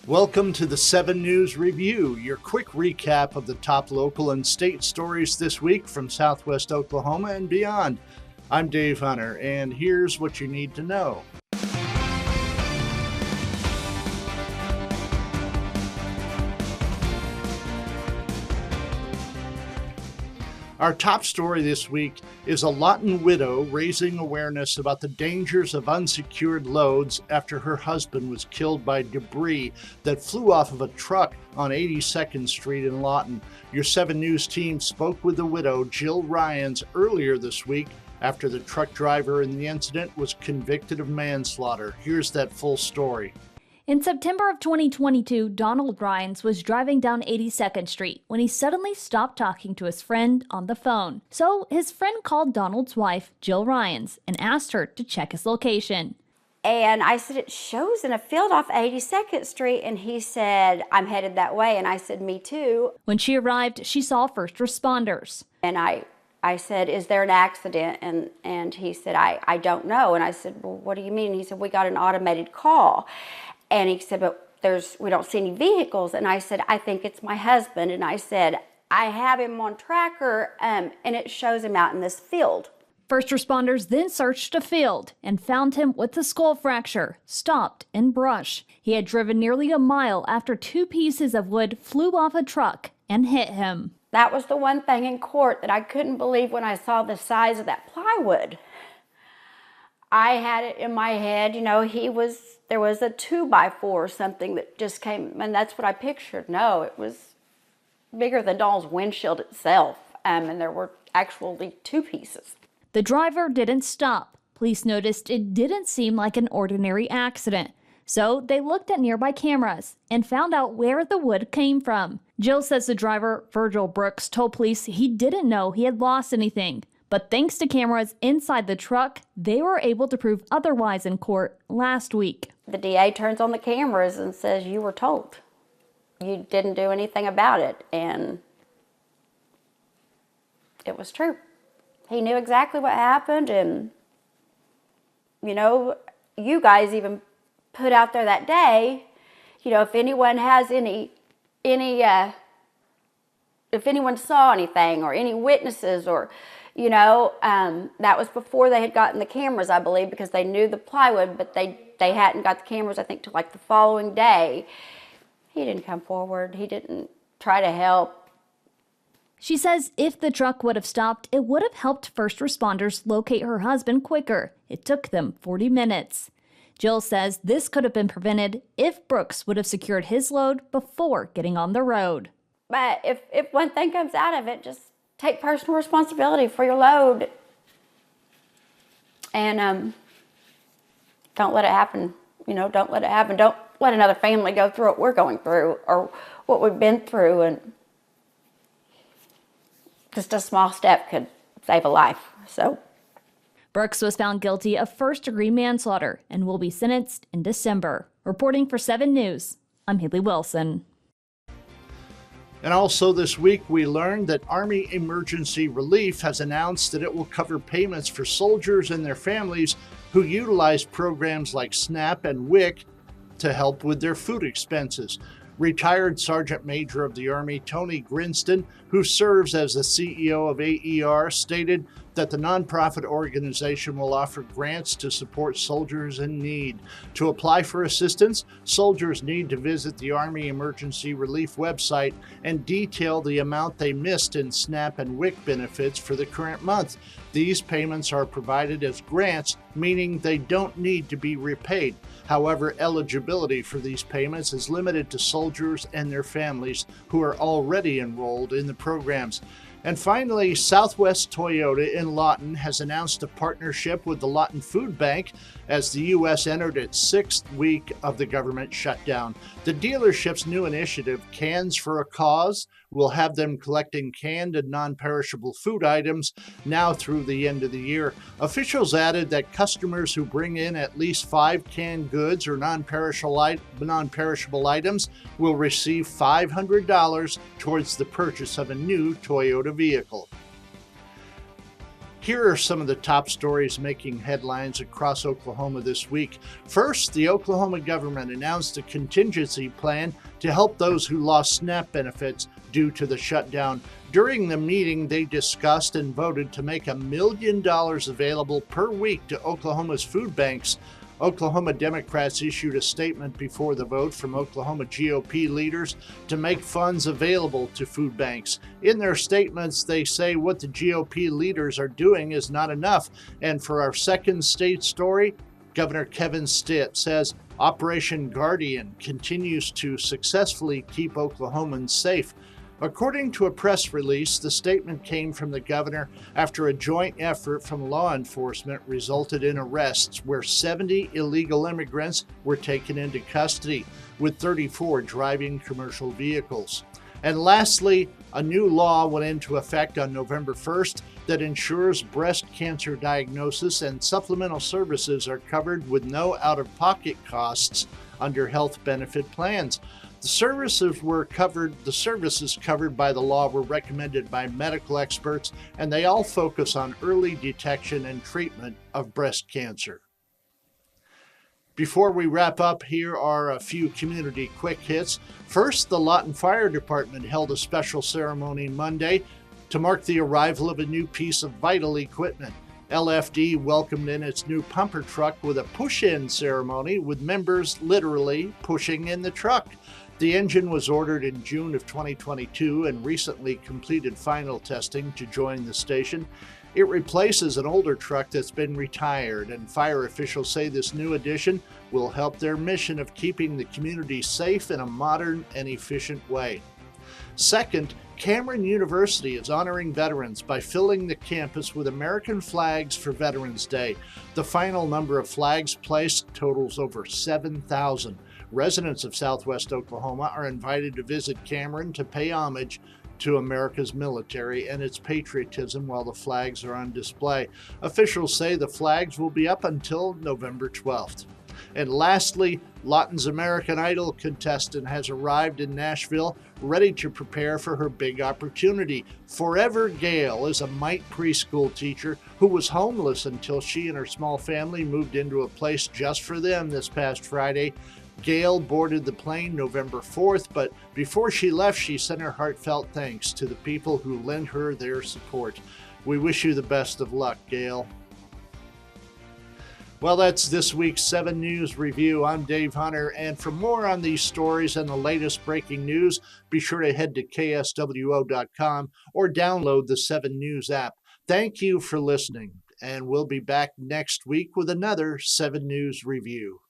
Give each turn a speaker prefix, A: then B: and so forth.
A: Welcome to the 7 News Review, your quick recap of the top local and state stories this week from Southwest Oklahoma and beyond. I'm Dave Hunter, and here's what you need to know. Our top story this week is a Lawton widow raising awareness about the dangers of unsecured loads after her husband was killed by debris that flew off of a truck on 82nd Street in Lawton. Your 7 News team spoke with the widow, Jill Ryans, earlier this week after the truck driver in the incident was convicted of manslaughter. Here's that full story.
B: In September of 2022, Donald Ryans was driving down 82nd Street when he suddenly stopped talking to his friend on the phone. So his friend called Donald's wife, Jill Ryans, and asked her to check his location.
C: And I said, it shows in a field off 82nd Street. And he said, I'm headed that way. And I said, me too.
B: When she arrived, she saw first responders.
C: And I said, is there an accident? And he said, I don't know. And I said, well, what do you mean? And he said, we got an automated call. And he said, but we don't see any vehicles. And I said, I think it's my husband. And I said, I have him on tracker, and it shows him out in this field.
B: First responders then searched a field and found him with a skull fracture, stopped in brush. He had driven nearly a mile after 2 pieces of wood flew off a truck and hit him. That was the one thing in court that I couldn't believe when I saw the size of that plywood. I had it in my head, there was a 2x4 or something that just came, and that's what I pictured. No, it was bigger than Donald's windshield itself, and there were actually 2 pieces. The driver didn't stop. Police noticed it didn't seem like an ordinary accident, so they looked at nearby cameras and found out where the wood came from. Jill says the driver, Virgil Brooks, told police he didn't know he had lost anything. But thanks to cameras inside the truck, they were able to prove otherwise in court last week. The DA turns on the cameras and says, you were told. You didn't do anything about it. And it was true. He knew exactly what happened. And, you guys even put out there that day, if anyone has if anyone saw anything or any witnesses or, that was before they had gotten the cameras, I believe, because they knew the plywood, but they hadn't got the cameras, I think, till like the following day. He didn't come forward. He didn't try to help. She says if the truck would have stopped, it would have helped first responders locate her husband quicker. It took them 40 minutes. Jill says this could have been prevented if Brooks would have secured his load before getting on the road. But if one thing comes out of it, just take personal responsibility for your load. And don't let it happen. Don't let it happen. Don't let another family go through what we're going through or what we've been through. And just a small step could save a life. So Brooks was found guilty of first-degree manslaughter and will be sentenced in December. Reporting for 7 News, I'm Haley Wilson.
A: And also this week, we learned that Army Emergency Relief has announced that it will cover payments for soldiers and their families who utilize programs like SNAP and WIC to help with their food expenses. Retired Sergeant Major of the Army Tony Grinston, who serves as the CEO of AER, stated that the nonprofit organization will offer grants to support soldiers in need. To apply for assistance, soldiers need to visit the Army Emergency Relief website and detail the amount they missed in SNAP and WIC benefits for the current month. These payments are provided as grants, meaning they don't need to be repaid. However, eligibility for these payments is limited to soldiers and their families who are already enrolled in the programs. And finally, Southwest Toyota in Lawton has announced a partnership with the Lawton Food Bank as the U.S. entered its 6th week of the government shutdown. The dealership's new initiative, Cans for a Cause, will have them collecting canned and non-perishable food items now through the end of the year. Officials added that customers who bring in at least 5 canned goods or non-perishable items will receive $500 towards the purchase of a new Toyota vehicle. Here are some of the top stories making headlines across Oklahoma this week. First, the Oklahoma government announced a contingency plan to help those who lost SNAP benefits due to the shutdown. During the meeting, they discussed and voted to make $1 million available per week to Oklahoma's food banks. Oklahoma Democrats issued a statement before the vote from Oklahoma GOP leaders to make funds available to food banks. In their statements, they say what the GOP leaders are doing is not enough. And for our second state story, Governor Kevin Stitt says Operation Guardian continues to successfully keep Oklahomans safe. According to a press release, the statement came from the governor after a joint effort from law enforcement resulted in arrests where 70 illegal immigrants were taken into custody, with 34 driving commercial vehicles. And lastly, a new law went into effect on November 1st that ensures breast cancer diagnosis and supplemental services are covered with no out-of-pocket costs under health benefit plans. The services covered by the law were recommended by medical experts, and they all focus on early detection and treatment of breast cancer. Before we wrap up, here are a few community quick hits. First, the Lawton Fire Department held a special ceremony Monday to mark the arrival of a new piece of vital equipment. LFD welcomed in its new pumper truck with a push-in ceremony, with members literally pushing in the truck. The engine was ordered in June of 2022 and recently completed final testing to join the station. It replaces an older truck that's been retired, and fire officials say this new addition will help their mission of keeping the community safe in a modern and efficient way. Second, Cameron University is honoring veterans by filling the campus with American flags for Veterans Day. The final number of flags placed totals over 7,000. Residents of Southwest Oklahoma are invited to visit Cameron to pay homage to America's military and its patriotism while the flags are on display. Officials say the flags will be up until November 12th. And lastly, Lawton's American Idol contestant has arrived in Nashville, ready to prepare for her big opportunity. Forever Gale is a Mite preschool teacher who was homeless until she and her small family moved into a place just for them this past Friday. Gail boarded the plane November 4th, but before she left, she sent her heartfelt thanks to the people who lent her their support. We wish you the best of luck, Gail. Well, that's this week's 7 News Review. I'm Dave Hunter, and for more on these stories and the latest breaking news, be sure to head to kswo.com or download the 7 News app. Thank you for listening, and we'll be back next week with another 7 News Review.